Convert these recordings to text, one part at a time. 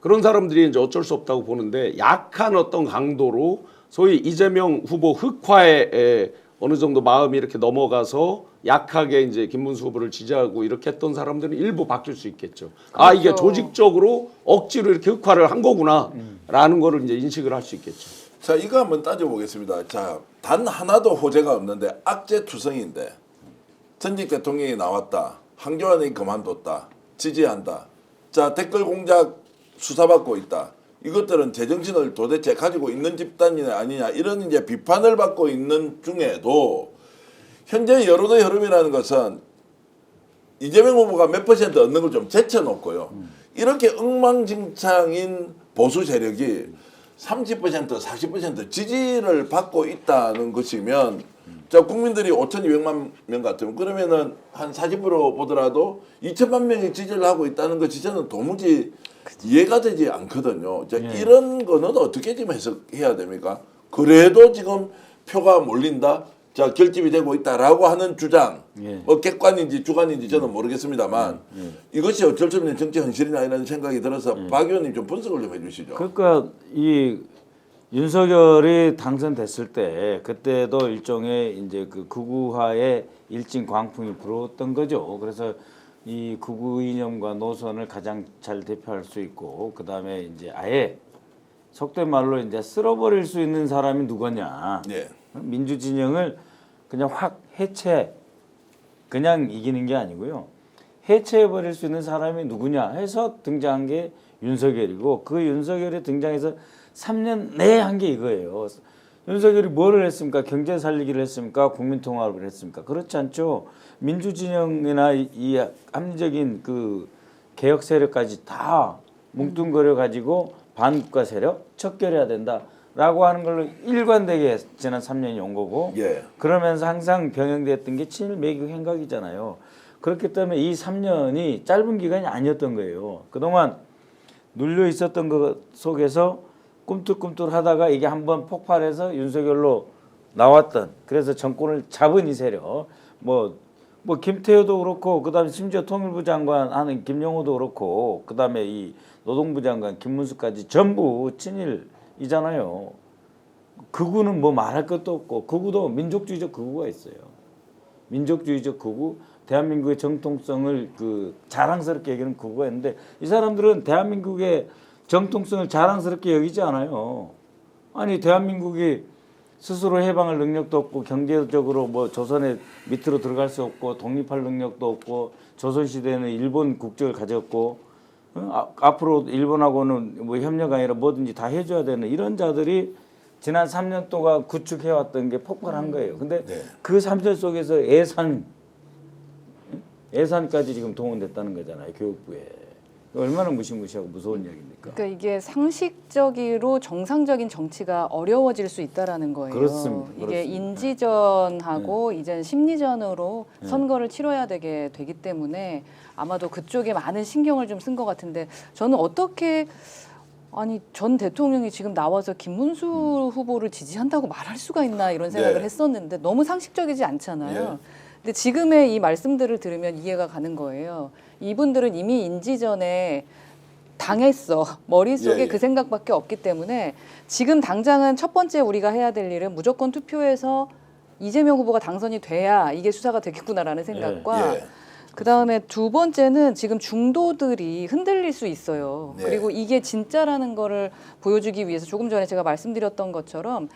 그런 사람들이 이제 어쩔 수 없다고 보는데 약한 어떤 강도로 소위 이재명 후보 흑화에 어느 정도 마음이 이렇게 넘어가서 약하게 이제 김문수 후보를 지지하고 이렇게 했던 사람들은 일부 바뀔 수 있겠죠. 아, 이게 그렇죠. 조직적으로 억지로 이렇게 흑화를 한 거구나라는 거를 이제 인식을 할 수 있겠죠. 자, 이거 한번 따져보겠습니다. 자, 단 하나도 호재가 없는데 악재투성인데 전직 대통령이 나왔다. 황교안이 그만뒀다. 지지한다. 자, 댓글 공작 수사받고 있다. 이것들은 제정신을 도대체 가지고 있는 집단이냐 아니냐 이런 이제 비판을 받고 있는 중에도 현재 여론의 흐름이라는 것은 이재명 후보가 몇 퍼센트 얻는 걸 좀 제쳐놓고요. 이렇게 엉망진창인 보수 세력이 30%, 40% 지지를 받고 있다는 것이면 자, 국민들이 5,200만 명 같으면 그러면은 한 40% 보더라도 2천만 명이 지지를 하고 있다는 것이 저는 도무지 이해가 되지 않거든요. 자, 이런 거는 어떻게 지금 해석해야 됩니까? 그래도 지금 표가 몰린다. 자, 결집이 되고 있다라고 하는 주장. 뭐 객관인지 주관인지 저는 모르겠습니다만 이것이 어쩔 수 없는 정치 현실이나 이런 생각이 들어서 박 의원님 좀 분석을 좀 해주시죠. 그러니까 이 윤석열이 당선됐을 때 그때도 일종의 이제 그 극우화의 일진 광풍이 불었던 거죠. 그래서 이 극우 이념과 노선을 가장 잘 대표할 수 있고 그다음에 이제 아예 속된 말로 이제 쓸어버릴 수 있는 사람이 누구냐. 예. 민주 진영을 그냥 확 해체, 그냥 이기는 게 아니고요. 해체해버릴 수 있는 사람이 누구냐 해서 등장한 게 윤석열이고 그 윤석열이 등장해서 3년 내에 한 게 이거예요. 윤석열이 뭐를 했습니까? 경제 살리기를 했습니까? 국민통합을 했습니까? 그렇지 않죠. 민주진영이나 이 합리적인 그 개혁 세력까지 다 뭉뚱거려 가지고 반국가 세력 척결해야 된다라고 하는 걸로 일관되게 지난 3년이 온 거고 그러면서 항상 병행됐던 게 친일 매국 행각이잖아요. 그렇기 때문에 이 3년이 짧은 기간이 아니었던 거예요. 그동안 눌려 있었던 것 속에서 꿈틀꿈틀 하다가 이게 한번 폭발해서 윤석열로 나왔던 그래서 정권을 잡은 이 세력 뭐 김태효도 그렇고 그다음에 심지어 통일부 장관 하는 김영호도 그렇고 그다음에 이 노동부 장관 김문수까지 전부 친일이잖아요. 극우는 뭐 말할 것도 없고 극우도 민족주의적 극우가 있어요. 민족주의적 극우 대한민국의 정통성을 그 자랑스럽게 여기는 극우가 있는데 이 사람들은 대한민국의 정통성을 자랑스럽게 여기지 않아요. 아니 대한민국이 스스로 해방할 능력도 없고 경제적으로 뭐 조선의 밑으로 들어갈 수 없고 독립할 능력도 없고 조선시대에는 일본 국적을 가졌고 앞으로 일본하고는 뭐 협력 아니라 뭐든지 다 해줘야 되는 이런 자들이 지난 3년 동안 구축해왔던 게 폭발한 거예요. 근데 그 3년 속에서 예산까지 지금 동원됐다는 거잖아요. 교육부에. 얼마나 무시무시하고 무서운 이야기입니까? 그러니까 이게 상식적으로 정상적인 정치가 어려워질 수 있다라는 거예요. 그렇습니다. 이게 그렇습니다. 인지전하고 이제 심리전으로 선거를 치러야 되게 되기 때문에 아마도 그쪽에 많은 신경을 좀 쓴 것 같은데 저는 어떻게 아니 전 대통령이 지금 나와서 김문수 후보를 지지한다고 말할 수가 있나 이런 생각을 했었는데 너무 상식적이지 않잖아요. 근데 지금의 이 말씀들을 들으면 이해가 가는 거예요. 이분들은 이미 인지전에 당했어. 머릿속에 그 생각밖에 없기 때문에 지금 당장은 첫 번째 우리가 해야 될 일은 무조건 투표해서 이재명 후보가 당선이 돼야 이게 수사가 되겠구나라는 생각과 그다음에 두 번째는 지금 중도들이 흔들릴 수 있어요. 그리고 이게 진짜라는 거를 보여주기 위해서 조금 전에 제가 말씀드렸던 것처럼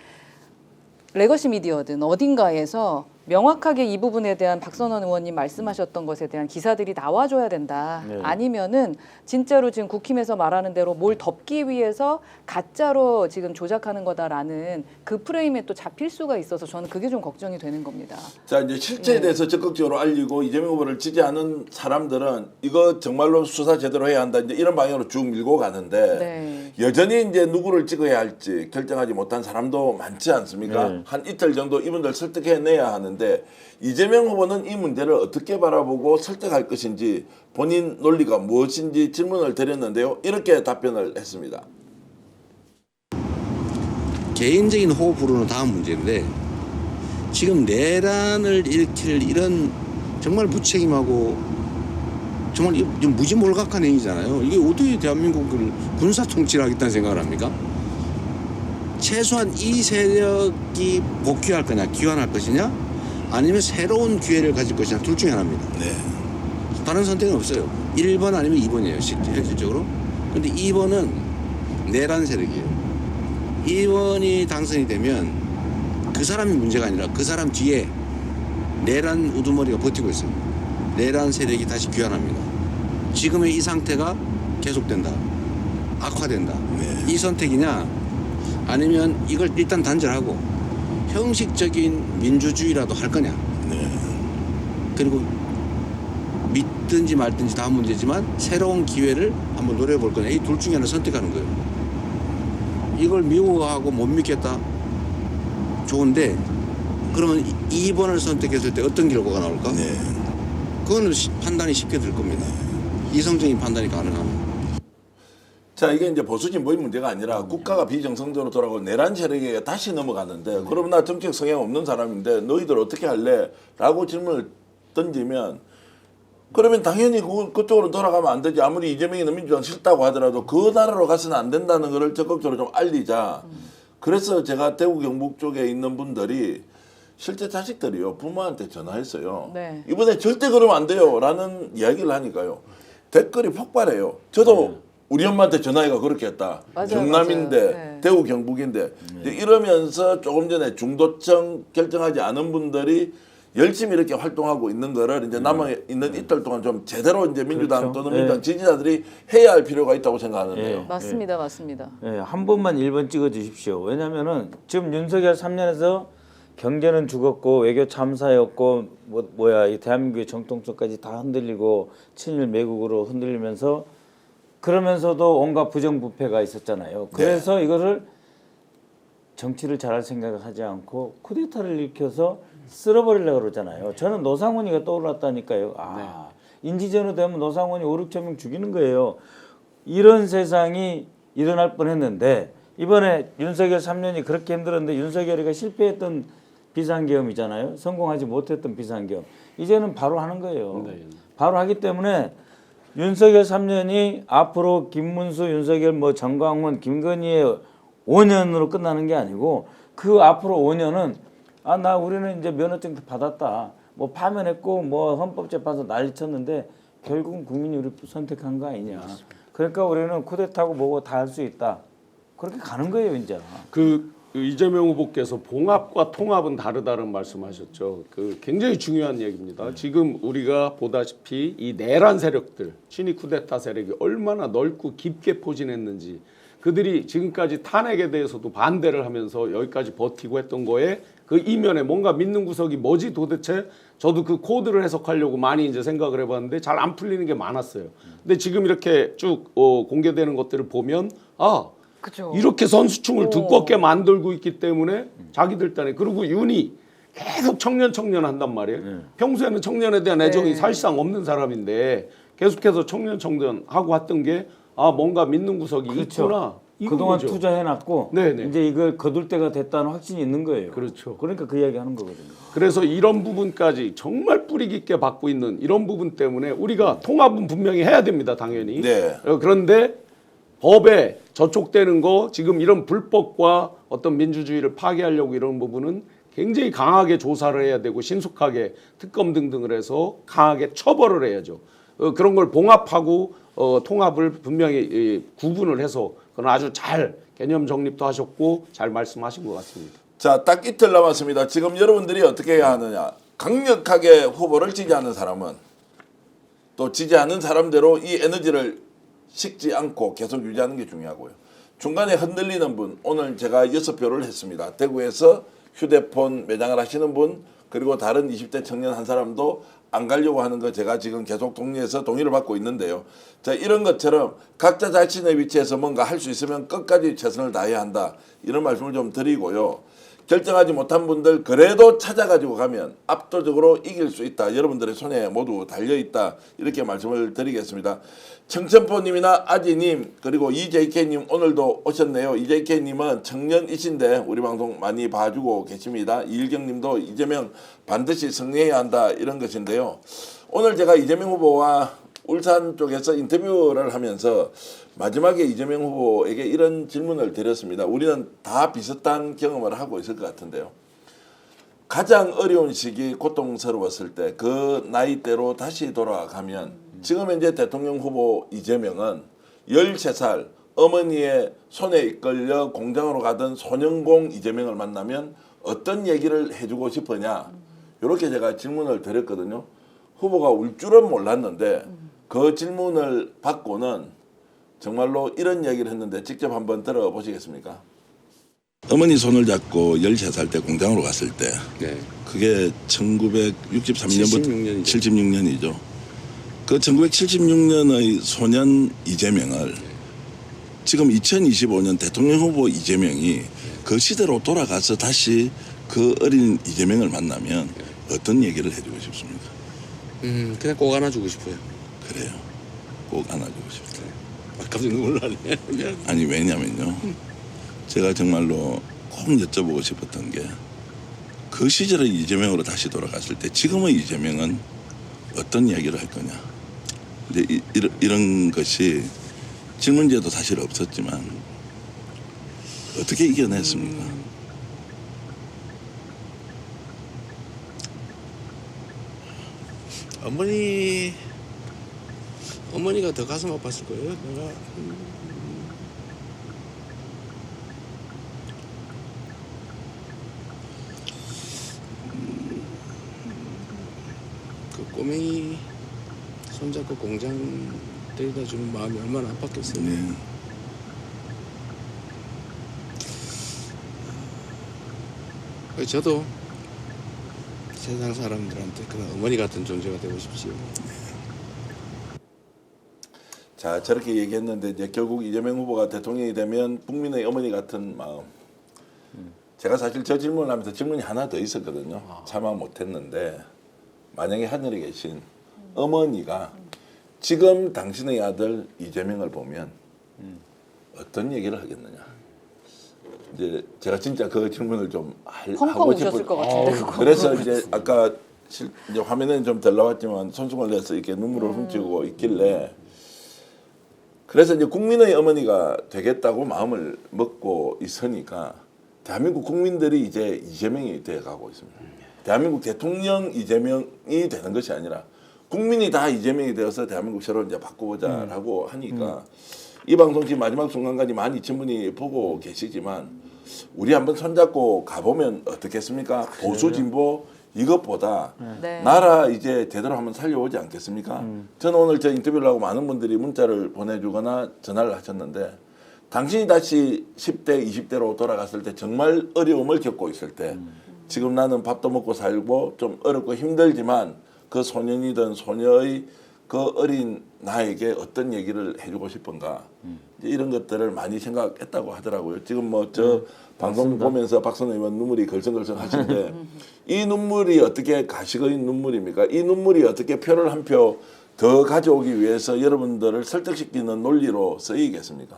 레거시 미디어든 어딘가에서 명확하게 이 부분에 대한 박선원 의원님 말씀하셨던 것에 대한 기사들이 나와줘야 된다. 아니면은 진짜로 지금 국힘에서 말하는 대로 뭘 덮기 위해서 가짜로 지금 조작하는 거다라는 그 프레임에 또 잡힐 수가 있어서 저는 그게 좀 걱정이 되는 겁니다. 자, 이제 실체에 대해서 적극적으로 알리고 이재명 후보를 지지하는 사람들은 이거 정말로 수사 제대로 해야 한다. 이제 이런 방향으로 쭉 밀고 가는데 여전히 이제 누구를 찍어야 할지 결정하지 못한 사람도 많지 않습니까? 한 이틀 정도 이분들 설득해내야 하는데 이재명 후보는 이 문제를 어떻게 바라보고 설득할 것인지 본인 논리가 무엇인지 질문을 드렸는데요. 이렇게 답변을 했습니다. 개인적인 호불호는 다음 문제인데 지금 내란을 일으킬 이런 정말 무책임하고 정말 이거 무지몰각한 행위잖아요. 이게 어떻게 대한민국을 군사 통치를 하겠다는 생각을 합니까? 최소한 이 세력이 복귀할 거냐, 귀환할 것이냐, 아니면 새로운 기회를 가질 것이냐, 둘 중에 하나입니다. 네. 다른 선택은 없어요. 1번 아니면 2번이에요, 현실적으로. 근데 2번은 내란 세력이에요. 2번이 당선이 되면 그 사람이 문제가 아니라 그 사람 뒤에 내란 우두머리가 버티고 있어요. 내란 세력이 다시 귀환합니다. 지금의 이 상태가 계속된다. 악화된다. 이 선택이냐, 아니면 이걸 일단 단절하고 형식적인 민주주의라도 할 거냐. 그리고 믿든지 말든지 다 문제지만 새로운 기회를 한번 노려볼 거냐. 이 둘 중에 하나 선택하는 거예요. 이걸 미워하고 못 믿겠다. 좋은데 그러면 2번을 선택했을 때 어떤 결과가 나올까? 그거는 판단이 쉽게 될 겁니다. 이성적인 판단이 가능합니다. 자, 이게 이제 보수 진보의 문제가 아니라 국가가 비정상적으로 돌아가고 내란 세력에게 다시 넘어가는데 그러면 나 정책 성향 없는 사람인데 너희들 어떻게 할래? 라고 질문을 던지면 그러면 당연히 그쪽으로 돌아가면 안 되지. 아무리 이재명이 민주당 싫다고 하더라도 그 나라로 가서는 안 된다는 거를 적극적으로 좀 알리자. 그래서 제가 대구 경북 쪽에 있는 분들이 실제 자식들이요 부모한테 전화했어요. 네. 이번에 절대 그러면 안 돼요 라는 이야기를 하니까요 댓글이 폭발해요. 저도 우리 엄마한테 전화해가 그렇게 했다. 맞아요, 경남인데 맞아요. 네. 대구 경북인데 이제 이러면서 조금 전에 중도층 결정하지 않은 분들이 열심히 이렇게 활동하고 있는 거를 이제 남아 있는 이틀 동안 좀 제대로 이제 민주당 그렇죠. 또는 민주당 지지자들이 해야 할 필요가 있다고 생각하는데요. 예. 맞습니다, 맞습니다. 예, 한 번만 1번 찍어 주십시오. 왜냐면은 지금 윤석열 3년에서 경제는 죽었고 외교 참사였고 뭐야 이 대한민국의 정통성까지 다 흔들리고 친일 매국으로 흔들리면서 그러면서도 온갖 부정부패가 있었잖아요. 그래서 이거를 정치를 잘할 생각을 하지 않고 쿠데타를 일으켜서 쓸어버리려고 그러잖아요. 저는 노상원이가 떠올랐다니까요. 인지전으로 되면 노상원이 5, 6천 명 죽이는 거예요. 이런 세상이 일어날 뻔했는데 이번에 윤석열 3년이 그렇게 힘들었는데 윤석열이가 실패했던 비상계엄이잖아요. 성공하지 못했던 비상계엄. 이제는 바로 하는 거예요. 바로 하기 때문에 윤석열 3년이 앞으로 김문수, 윤석열, 정광훈, 김건희의 5년으로 끝나는 게 아니고 그 앞으로 5년은 우리는 이제 면허증 받았다. 파면했고 헌법재판소 난리쳤는데 결국은 국민이 우리 선택한 거 아니냐. 그러니까 우리는 쿠데타고 뭐고 다 할 수 있다. 그렇게 가는 거예요, 이제. 그 이재명 후보께서 봉합과 통합은 다르다는 말씀하셨죠. 그 굉장히 중요한 얘기입니다. 지금 우리가 보다시피 이 내란 세력들, 친위 쿠데타 세력이 얼마나 넓고 깊게 포진했는지 그들이 지금까지 탄핵에 대해서도 반대를 하면서 여기까지 버티고 했던 거에 그 이면에 뭔가 믿는 구석이 뭐지 도대체 저도 그 코드를 해석하려고 많이 이제 생각을 해봤는데 잘 안 풀리는 게 많았어요. 근데 지금 이렇게 쭉 공개되는 것들을 보면 그죠. 이렇게 선수층을 두껍게 만들고 있기 때문에 자기들 딴에 그리고 윤이 계속 청년 한단 말이에요. 평소에는 청년에 대한 애정이 사실상 없는 사람인데 계속해서 청년 하고 왔던 게 뭔가 믿는 구석이 있구나. 그동안 거죠. 투자해놨고 네네. 이제 이걸 거둘 때가 됐다는 확신이 있는 거예요. 그렇죠. 그러니까 그 이야기 하는 거거든요. 그래서 이런 부분까지 정말 뿌리 깊게 받고 있는 이런 부분 때문에 우리가 통합은 분명히 해야 됩니다. 당연히. 네. 그런데 법에 저촉되는 거 지금 이런 불법과 어떤 민주주의를 파괴하려고 이런 부분은 굉장히 강하게 조사를 해야 되고 신속하게 특검 등등을 해서 강하게 처벌을 해야죠. 그런 걸 봉합하고 통합을 분명히 구분을 해서 그건 아주 잘 개념 정립도 하셨고 잘 말씀하신 것 같습니다. 자, 딱 이틀 남았습니다. 지금 여러분들이 어떻게 해야 하느냐. 강력하게 후보를 지지하는 사람은 또 지지하는 사람대로 이 에너지를 식지 않고 계속 유지하는 게 중요하고요. 중간에 흔들리는 분, 오늘 제가 6표를 했습니다. 대구에서 휴대폰 매장을 하시는 분, 그리고 다른 20대 청년 한 사람도 안 가려고 하는 거 제가 지금 계속 동의해서 동의를 받고 있는데요. 자, 이런 것처럼 각자 자신의 위치에서 뭔가 할 수 있으면 끝까지 최선을 다해야 한다. 이런 말씀을 좀 드리고요. 결정하지 못한 분들 그래도 찾아가지고 가면 압도적으로 이길 수 있다. 여러분들의 손에 모두 달려있다. 이렇게 말씀을 드리겠습니다. 청천포님이나 아지님 그리고 EJK님 오늘도 오셨네요. EJK님은 청년이신데 우리 방송 많이 봐주고 계십니다. 이일경님도 이재명 반드시 승리해야 한다 이런 것인데요. 오늘 제가 이재명 후보와 울산 쪽에서 인터뷰를 하면서 마지막에 이재명 후보에게 이런 질문을 드렸습니다. 우리는 다 비슷한 경험을 하고 있을 것 같은데요. 가장 어려운 시기 고통스러웠을 때 그 나이대로 다시 돌아가면 지금 현재 대통령 후보 이재명은 13살 어머니의 손에 이끌려 공장으로 가던 소년공 이재명을 만나면 어떤 얘기를 해주고 싶으냐 이렇게 제가 질문을 드렸거든요. 후보가 울 줄은 몰랐는데 그 질문을 받고는 정말로 이런 얘기를 했는데 직접 한번 들어보시겠습니까? 어머니 손을 잡고 13살 때 공장으로 갔을 때 네. 그게 1963년부터 76년이죠. 76년이죠. 그 1976년의 소년 이재명을 지금 2025년 대통령 후보 이재명이 그 시대로 돌아가서 다시 그 어린 이재명을 만나면 어떤 얘기를 해주고 싶습니까? 그냥 꼭 안아주고 싶어요. 그래요. 꼭 안아주고 싶어요. 갑자기 눈물 나네. 아니 왜냐면요. 제가 정말로 꼭 여쭤보고 싶었던 게 그 시절의 이재명으로 다시 돌아갔을 때 지금의 이재명은 어떤 이야기를 할 거냐. 이제 이런 것이 질문제도 사실 없었지만 어떻게 이겨냈습니까? 어머니가 더 가슴 아팠을 거예요. 내가 그 꼬맹이 손잡고 공장 데려다 주는 마음이 얼마나 아팠겠어요. 네. 저도 세상 사람들한테 그런 어머니 같은 존재가 되고 싶지요. 자 저렇게 얘기했는데 이제 결국 이재명 후보가 대통령이 되면 국민의 어머니 같은 마음. 제가 사실 저 질문을 하면서 질문이 하나 더 있었거든요. 참아 못했는데 만약에 하늘에 계신 어머니가 지금 당신의 아들 이재명을 보면 어떤 얘기를 하겠느냐. 이제 제가 진짜 그 질문을 좀 펑펑 하고 우셨을 것 같은데 그거. 그래서 이제 아까 이제 화면에는 좀 덜 나왔지만 손수건을 내서 이렇게 눈물을 훔치고 있길래 그래서 이제 국민의 어머니가 되겠다고 마음을 먹고 있으니까 대한민국 국민들이 이제 이재명이 돼가고 있습니다. 대한민국 대통령 이재명이 되는 것이 아니라 국민이 다 이재명이 되어서 대한민국 새로 이제 바꿔보자라고 하니까 이 방송 지금 마지막 순간까지 12,000분이 보고 계시지만 우리 한번 손잡고 가보면 어떻겠습니까? 보수 진보 이것보다 네. 나라 이제 제대로 한번 살려오지 않겠습니까? 저는 오늘 저 인터뷰를 하고 많은 분들이 문자를 보내주거나 전화를 하셨는데 당신이 다시 10대, 20대로 돌아갔을 때 정말 어려움을 겪고 있을 때 지금 나는 밥도 먹고 살고 좀 어렵고 힘들지만 그 소년이든 소녀의 그 어린 나에게 어떤 얘기를 해주고 싶은가 이제 이런 것들을 많이 생각했다고 하더라고요. 지금 뭐 저 방송 보면서 박선호 의원 눈물이 걸성걸성 하시는데 이 눈물이 어떻게 가식의 눈물입니까? 이 눈물이 어떻게 표를 한 표 더 가져오기 위해서 여러분들을 설득시키는 논리로 쓰이겠습니까?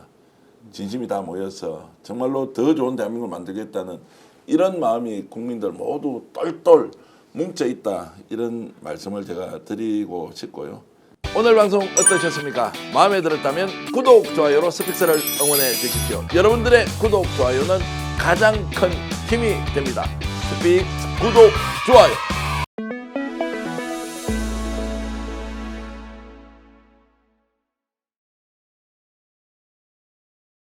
진심이 다 모여서 정말로 더 좋은 대한민국을 만들겠다는 이런 마음이 국민들 모두 똘똘 뭉쳐있다 이런 말씀을 제가 드리고 싶고요. 오늘 방송 어떠셨습니까? 마음에 들었다면 구독, 좋아요로 스픽스를 응원해 주십시오. 여러분들의 구독, 좋아요는 가장 큰 힘이 됩니다. 스픽스 구독, 좋아요